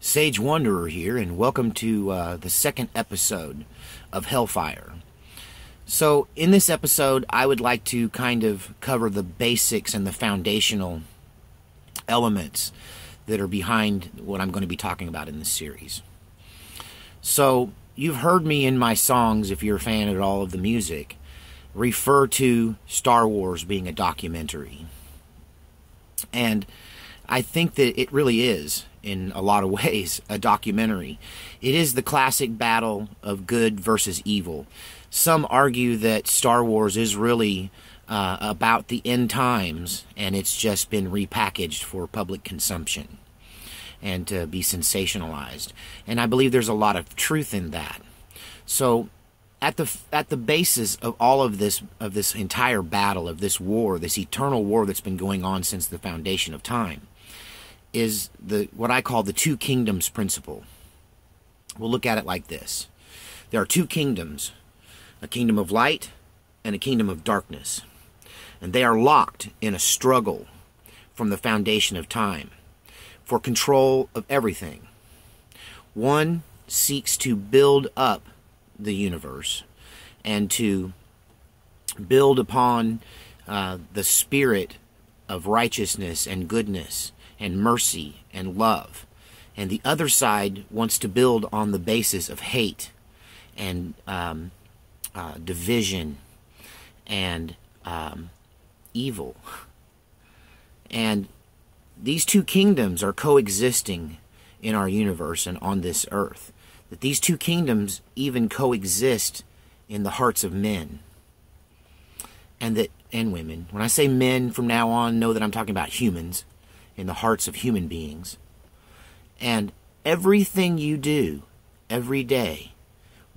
Sage Wanderer here, and welcome to the second episode of Hellfire. So, in this episode, I would like to kind of cover the basics and the foundational elements that are behind what I'm going to be talking about in this series. So, you've heard me in my songs, if you're a fan at all of the music, refer to Star Wars being a documentary. And I think that it really is, in a lot of ways, a documentary. It is the classic battle of good versus evil. Some argue that Star Wars is really about the end times, and it's just been repackaged for public consumption and to be sensationalized. And I believe there's a lot of truth in that. So, at the basis of all of this entire battle, of this war, this eternal war that's been going on since the foundation of time, is what I call the two kingdoms principle. We'll look at it like this. There are two kingdoms, a kingdom of light and a kingdom of darkness. And they are locked in a struggle from the foundation of time for control of everything. One seeks to build up the universe and to build upon the spirit of righteousness and goodness and mercy and love. And the other side wants to build on the basis of hate and division and evil. And these two kingdoms are coexisting in our universe and on this earth. That these two kingdoms even coexist in the hearts of men and women. When I say men from now on, know that I'm talking about humans, in the hearts of human beings. And everything you do every day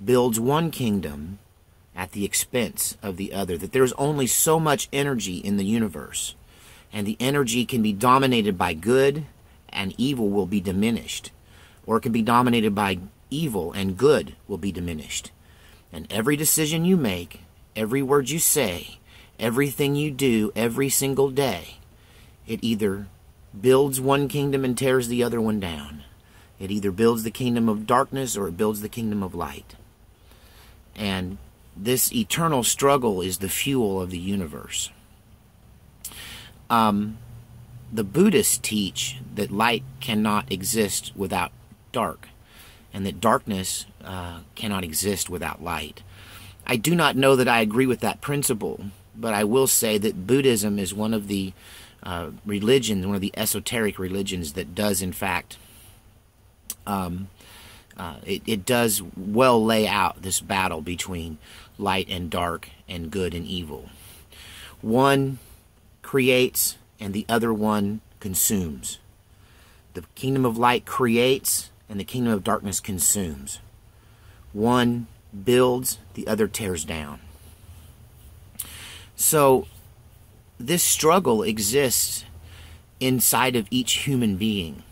builds one kingdom at the expense of the other. That there's only so much energy in the universe, and the energy can be dominated by good and evil will be diminished, or it can be dominated by evil and good will be diminished. And every decision you make, every word you say, everything you do every single day, it either builds one kingdom and tears the other one down. It either builds the kingdom of darkness or it builds the kingdom of light. And this eternal struggle is the fuel of the universe. The Buddhists teach that light cannot exist without dark, and that darkness cannot exist without light. I do not know that I agree with that principle, but I will say that Buddhism is one of the religions, one of the esoteric religions that does, in fact, it does well lay out this battle between light and dark and good and evil. One creates and the other one consumes. The kingdom of light creates and the kingdom of darkness consumes. One builds, the other tears down. So, this struggle exists inside of each human being.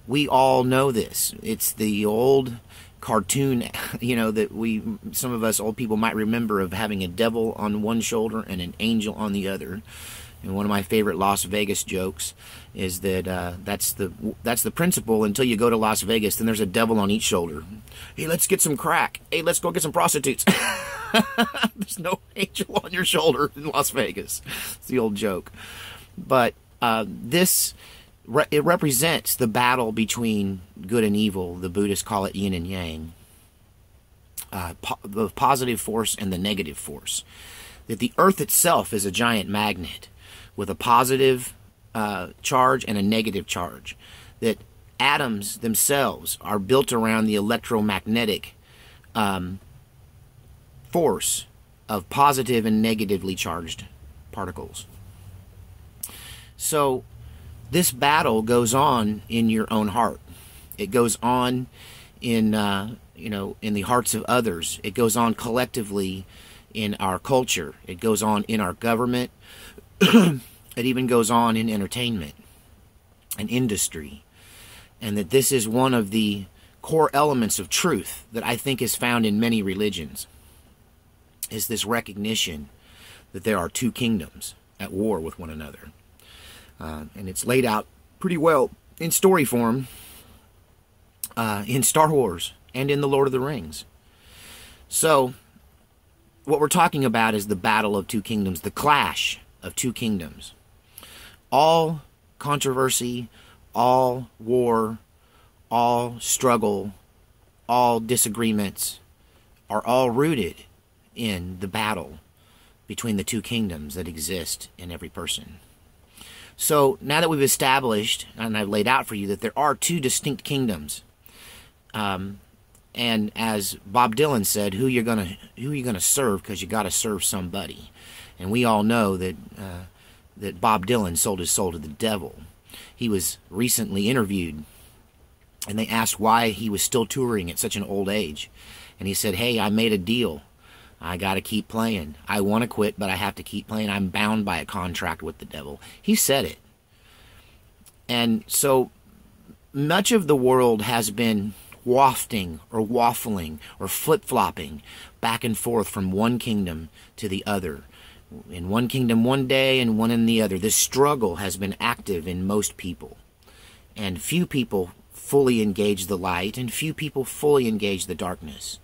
We all know this. It's the old cartoon, that some of us old people might remember, of having a devil on one shoulder and an angel on the other. And one of my favorite Las Vegas jokes is that that's the principle until you go to Las Vegas. Then there's a devil on each shoulder. Hey, let's get some crack. Hey, let's go get some prostitutes. There's no angel on your shoulder in Las Vegas. It's the old joke. But it represents the battle between good and evil. The Buddhists call it yin and yang. The positive force and the negative force. That the earth itself is a giant magnet with a positive charge and a negative charge. That atoms themselves are built around the electromagnetic force of positive and negatively charged particles. So this battle goes on in your own heart. It goes on in the hearts of others. It goes on collectively in our culture. It goes on in our government. It even goes on in entertainment and industry. And that this is one of the core elements of truth that I think is found in many religions, is this recognition that there are two kingdoms at war with one another. And it's laid out pretty well in story form in Star Wars and in The Lord of the Rings. So, what we're talking about is the battle of two kingdoms, the clash of two kingdoms. All controversy, all war, all struggle, all disagreements are all rooted in the battle between the two kingdoms that exist in every person. So now that we've established, and I've laid out for you, that there are two distinct kingdoms, and as Bob Dylan said, who you gonna serve, because you got to serve somebody. And we all know that that Bob Dylan sold his soul to the devil. He was recently interviewed, and they asked why he was still touring at such an old age, and he said, "Hey, I made a deal. I got to keep playing. I want to quit, but I have to keep playing. I'm bound by a contract with the devil." He said it. And so much of the world has been wafting or waffling or flip-flopping back and forth from one kingdom to the other. In one kingdom one day and one in the other. This struggle has been active in most people. And few people fully engage the light, and few people fully engage the darkness.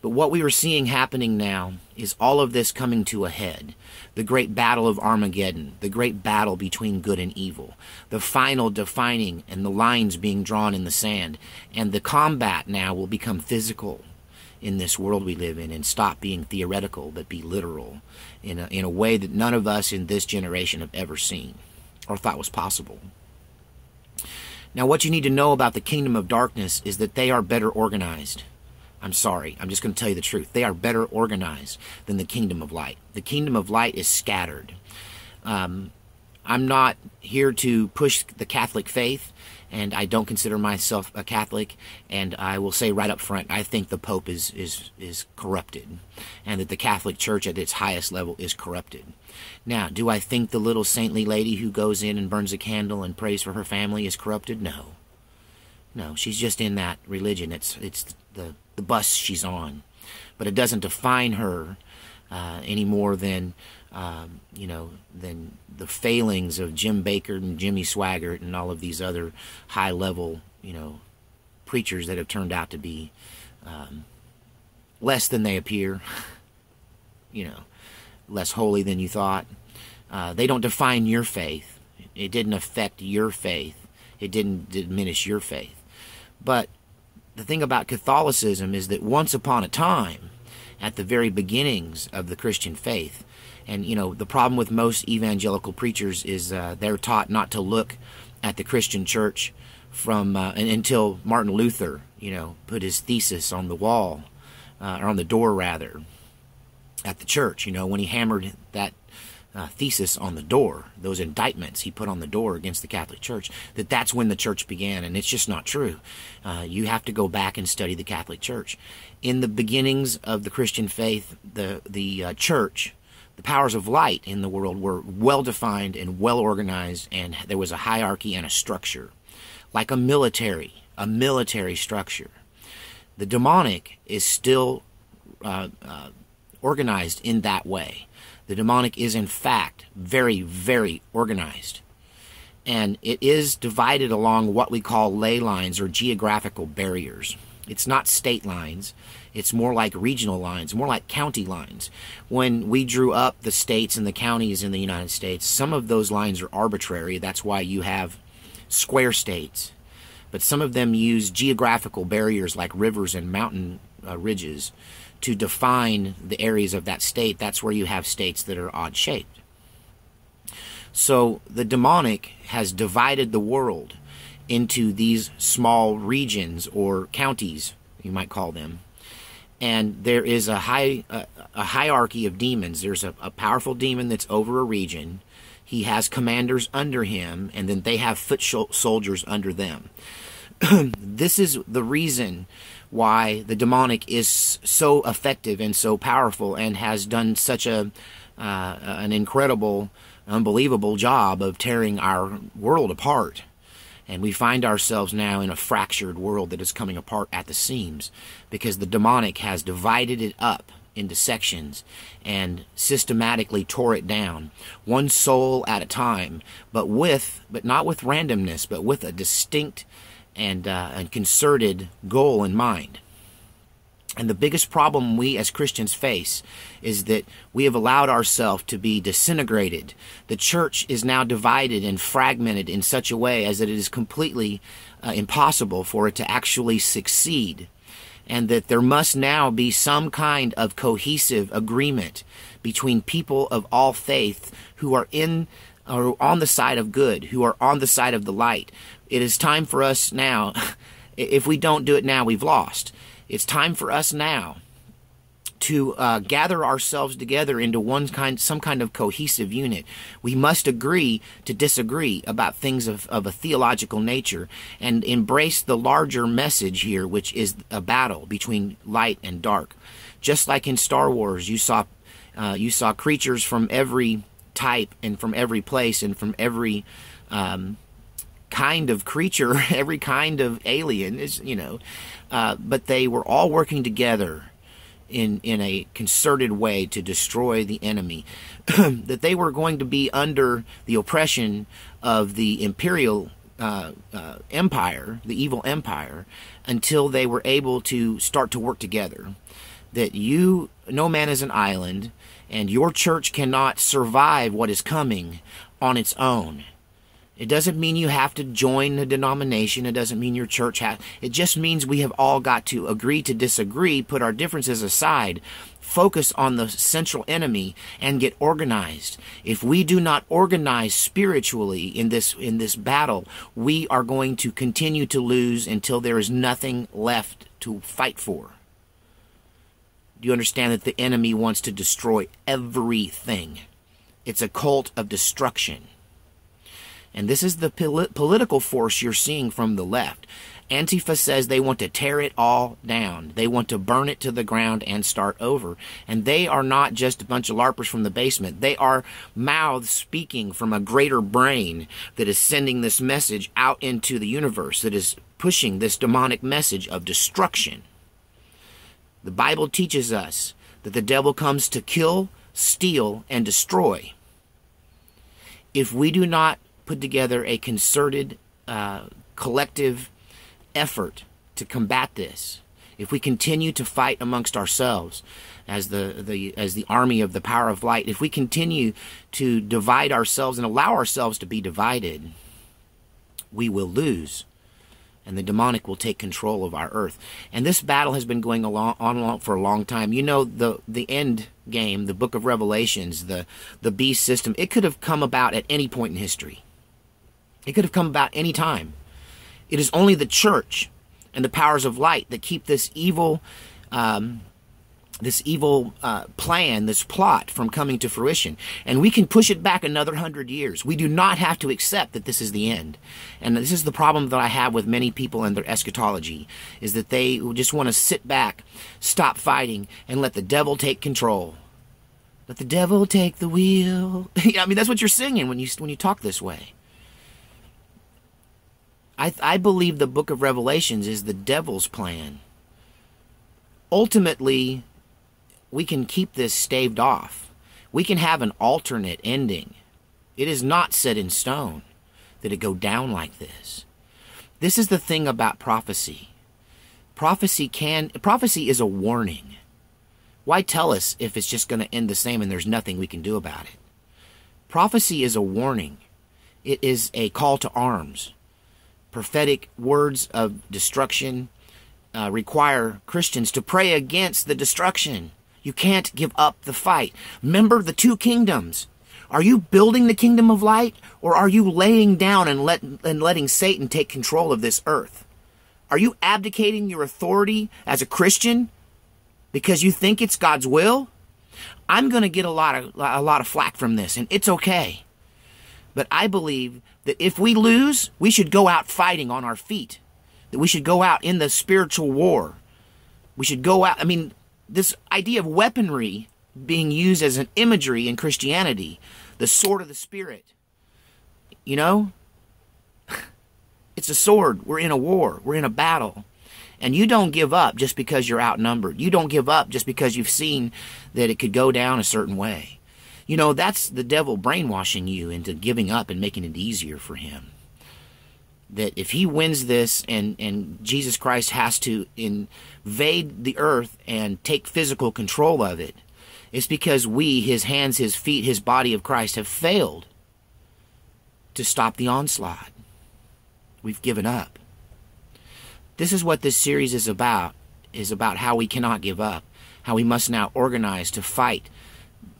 But what we are seeing happening now is all of this coming to a head. The great battle of Armageddon, the great battle between good and evil, the final defining and the lines being drawn in the sand. And the combat now will become physical in this world we live in, and stop being theoretical but be literal in a way that none of us in this generation have ever seen or thought was possible. Now, what you need to know about the kingdom of darkness is that they are better organized. I'm sorry, I'm just going to tell you the truth. They are better organized than the kingdom of light. The kingdom of light is scattered. I'm not here to push the Catholic faith, and I don't consider myself a Catholic, and I will say right up front, I think the Pope is corrupted, and that the Catholic Church at its highest level is corrupted. Now, do I think the little saintly lady who goes in and burns a candle and prays for her family is corrupted? No. No, she's just in that religion. It's the bus she's on. But it doesn't define her any more than, than the failings of Jim Bakker and Jimmy Swaggart and all of these other high-level, preachers that have turned out to be less than they appear, less holy than you thought. They don't define your faith. It didn't affect your faith. It didn't diminish your faith. But the thing about Catholicism is that once upon a time, at the very beginnings of the Christian faith, and the problem with most evangelical preachers is they're taught not to look at the Christian church from until Martin Luther, put his thesis on the wall, or on the door rather, at the church. When he hammered that thesis on the door, those indictments he put on the door against the Catholic Church, that's when the church began, and it's just not true. You have to go back and study the Catholic Church. In the beginnings of the Christian faith, the church, the powers of light in the world were well-defined and well-organized, and there was a hierarchy and a structure, like a military structure. The demonic is still organized in that way. The demonic is, in fact, very, very organized. And it is divided along what we call ley lines or geographical barriers. It's not state lines. It's more like regional lines, more like county lines. When we drew up the states and the counties in the United States, some of those lines are arbitrary. That's why you have square states. But some of them use geographical barriers like rivers and mountain ridges to define the areas of that state. That's where you have states that are odd-shaped. So the demonic has divided the world into these small regions or counties, you might call them. And there is a hierarchy of demons. There's a powerful demon that's over a region. He has commanders under him, and then they have foot soldiers under them. This is the reason why the demonic is so effective and so powerful and has done such an incredible, unbelievable job of tearing our world apart. And we find ourselves now in a fractured world that is coming apart at the seams because the demonic has divided it up into sections and systematically tore it down, one soul at a time, but not with randomness, but with a distinct and concerted goal in mind. And the biggest problem we as Christians face is that we have allowed ourselves to be disintegrated. The church is now divided and fragmented in such a way as that it is completely impossible for it to actually succeed. And that there must now be some kind of cohesive agreement between people of all faith who are on the side of good, who are on the side of the light. It is time for us now. If we don't do it now, we've lost. It's time for us now to gather ourselves together into some kind of cohesive unit. We must agree to disagree about things of a theological nature and embrace the larger message here, which is a battle between light and dark. Just like in Star Wars, you saw creatures from every type and from every place and from every kind of creature, every kind of alien, but they were all working together in a concerted way to destroy the enemy. That they were going to be under the oppression of the imperial empire, the evil empire, until they were able to start to work together. That no man is an island, and your church cannot survive what is coming on its own. It doesn't mean you have to join a denomination. It doesn't mean your church has. It just means we have all got to agree to disagree, put our differences aside, focus on the central enemy, and get organized. If we do not organize spiritually in this battle, we are going to continue to lose until there is nothing left to fight for. Do you understand that the enemy wants to destroy everything? It's a cult of destruction. And this is the political force you're seeing from the left. Antifa says they want to tear it all down. They want to burn it to the ground and start over. And they are not just a bunch of LARPers from the basement. They are mouths speaking from a greater brain that is sending this message out into the universe, that is pushing this demonic message of destruction. The Bible teaches us that the devil comes to kill, steal, and destroy. If we do not put together a concerted, collective effort to combat this, if we continue to fight amongst ourselves as the army of the power of light, if we continue to divide ourselves and allow ourselves to be divided, we will lose, and the demonic will take control of our earth. And this battle has been going on for a long time. You know, the end game, the book of Revelations, the beast system, it could have come about at any point in history. It could have come about any time. It is only the church and the powers of light that keep this evil plan, this plot from coming to fruition. And we can push it back another 100 years. We do not have to accept that this is the end. And this is the problem that I have with many people and their eschatology, is that they just want to sit back, stop fighting, and let the devil take control. Let the devil take the wheel. I mean, that's what you're singing when you talk this way. I believe the book of Revelations is the devil's plan. Ultimately, we can keep this staved off. We can have an alternate ending. It is not set in stone that it go down like this. This is the thing about prophecy. Prophecy is a warning. Why tell us if it's just going to end the same and there's nothing we can do about it? Prophecy is a warning. It is a call to arms. Prophetic words of destruction require Christians to pray against the destruction. You can't give up the fight. Remember the two kingdoms. Are you building the kingdom of light, or are you laying down and letting Satan take control of this earth? Are you abdicating your authority as a Christian because you think it's God's will? I'm going to get a lot of flack from this, and it's okay. But I believe that if we lose, we should go out fighting on our feet. That we should go out in the spiritual war. We should go out. I mean, this idea of weaponry being used as an imagery in Christianity, the sword of the Spirit. You know? It's a sword. We're in a war. We're in a battle. And you don't give up just because you're outnumbered. You don't give up just because you've seen that it could go down a certain way. You know, that's the devil brainwashing you into giving up and making it easier for him. that if he wins this and Jesus Christ has to invade the earth and take physical control of it, it's because we, his hands, his feet, his body of Christ, have failed to stop the onslaught. We've given up. This is what this series is about how we cannot give up, how we must now organize to fight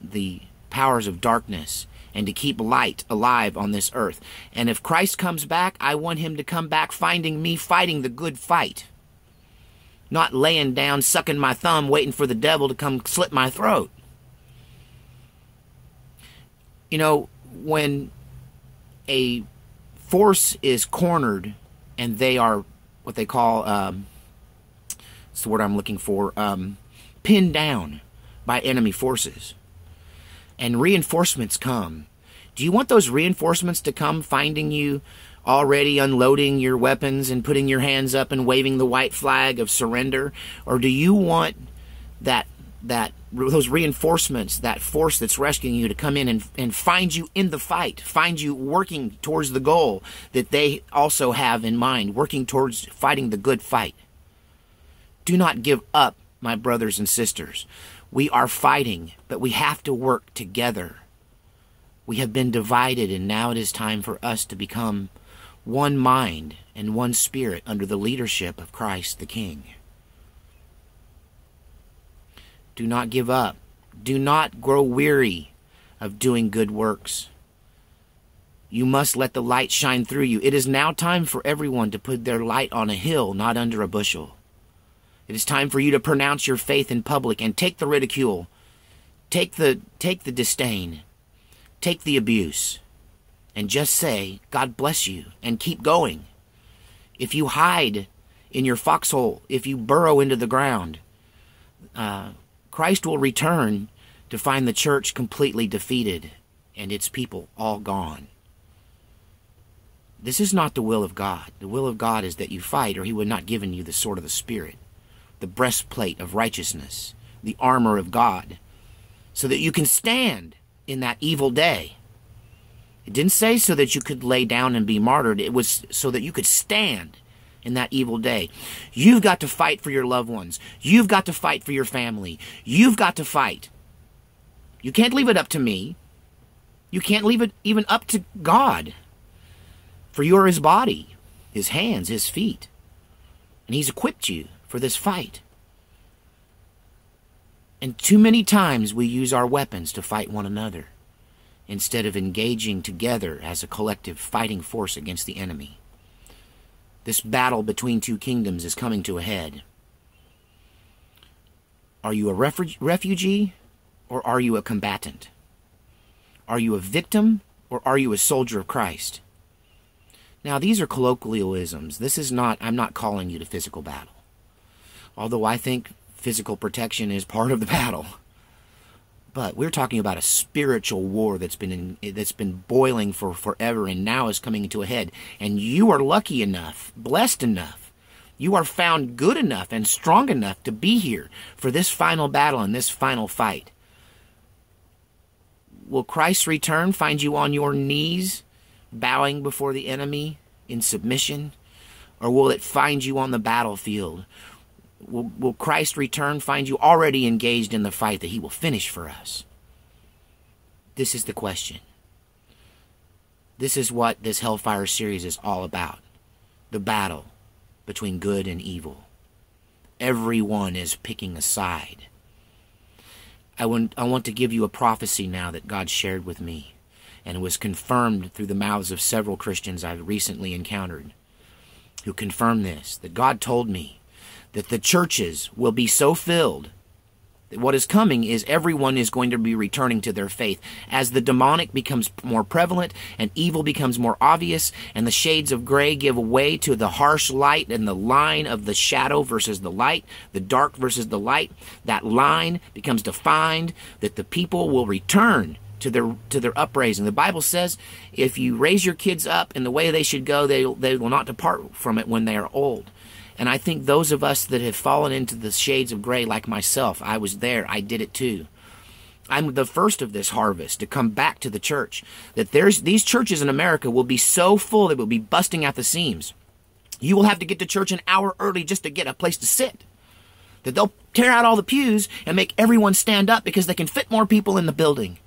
the powers of darkness and to keep light alive on this earth. And if Christ comes back, I want him to come back finding me fighting the good fight, not laying down, sucking my thumb, waiting for the devil to come slit my throat. You know, when a force is cornered and they are what they call, it's the word I'm looking for, pinned down by enemy forces, and reinforcements come. Do you want those reinforcements to come finding you already unloading your weapons and putting your hands up and waving the white flag of surrender? Or do you want those reinforcements, that force that's rescuing you, to come in and find you in the fight, find you working towards the goal that they also have in mind, working towards fighting the good fight? Do not give up, my brothers and sisters. We are fighting, but we have to work together. We have been divided, and now it is time for us to become one mind and one spirit under the leadership of Christ the King. Do not give up. Do not grow weary of doing good works. You must let the light shine through you. It is now time for everyone to put their light on a hill, not under a bushel. It is time for you to pronounce your faith in public and take the ridicule, take the disdain, take the abuse, and just say, God bless you, and keep going. If you hide in your foxhole, if you burrow into the ground, Christ will return to find the church completely defeated and its people all gone. This is not the will of God. The will of God is that you fight, or he would not have given you the sword of the Spirit, the breastplate of righteousness, the armor of God, so that you can stand in that evil day. It didn't say so that you could lay down and be martyred. It was so that you could stand in that evil day. You've got to fight for your loved ones. You've got to fight for your family. You've got to fight. You can't leave it up to me. You can't leave it even up to God. For you are his body, his hands, his feet. And he's equipped you for this fight. And too many times we use our weapons to fight one another, instead of engaging together as a collective fighting force against the enemy. This battle between two kingdoms is coming to a head. Are you a refugee, or are you a combatant? Are you a victim, or are you a soldier of Christ? Now, these are colloquialisms. I'm not calling you to physical battle. Although I think physical protection is part of the battle. But we're talking about a spiritual war that's been boiling for forever and now is coming to a head. And you are lucky enough, blessed enough, you are found good enough and strong enough to be here for this final battle and this final fight. Will Christ's return find you on your knees, bowing before the enemy in submission? Or will it find you on the battlefield? Will Christ's return find you already engaged in the fight that he will finish for us? This is the question. This is what this Hellfire series is all about. The battle between good and evil. Everyone is picking a side. I want to give you a prophecy now that God shared with me, and it was confirmed through the mouths of several Christians I've recently encountered, who confirmed this, that God told me that the churches will be so filled that what is coming is everyone is going to be returning to their faith. As the demonic becomes more prevalent and evil becomes more obvious and the shades of gray give way to the harsh light and the line of the shadow versus the light, the dark versus the light, that line becomes defined, that the people will return to their upraising. The Bible says if you raise your kids up in the way they should go, they will not depart from it when they are old. And I think those of us that have fallen into the shades of gray, like myself, I was there, I did it too. I'm the first of this harvest to come back to the church. That these churches in America will be so full that will be busting at the seams. You will have to get to church an hour early just to get a place to sit. That they'll tear out all the pews and make everyone stand up because they can fit more people in the building.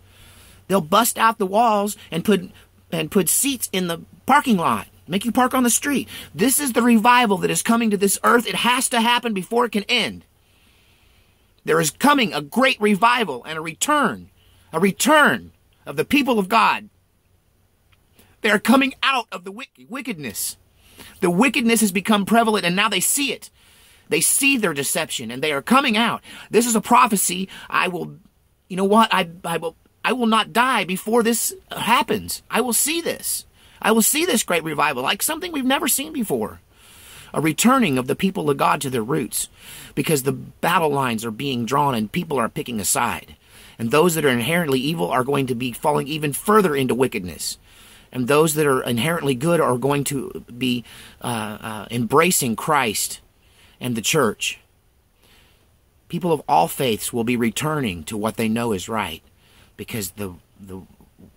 They'll bust out the walls and put seats in the parking lot. Make you park on the street. This is the revival that is coming to this earth. It has to happen before it can end. There is coming a great revival and a return of the people of God. They are coming out of the wickedness. The wickedness has become prevalent, and now they see it. They see their deception, and they are coming out. This is a prophecy. I will not die before this happens. I will see this. I will see this great revival, like something we've never seen before. A returning of the people of God to their roots, because the battle lines are being drawn and people are picking a side. And those that are inherently evil are going to be falling even further into wickedness. And those that are inherently good are going to be embracing Christ and the church. People of all faiths will be returning to what they know is right, because the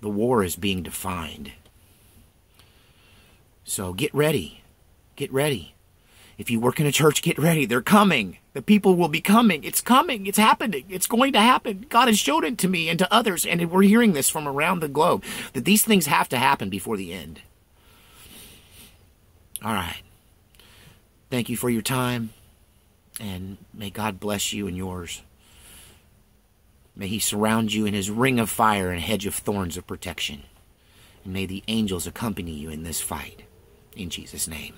war is being defined. So get ready. Get ready. If you work in a church, get ready. They're coming. The people will be coming. It's coming. It's happening. It's going to happen. God has showed it to me and to others, and we're hearing this from around the globe, that these things have to happen before the end. All right. Thank you for your time, and may God bless you and yours. May he surround you in his ring of fire and hedge of thorns of protection. And may the angels accompany you in this fight. In Jesus' name.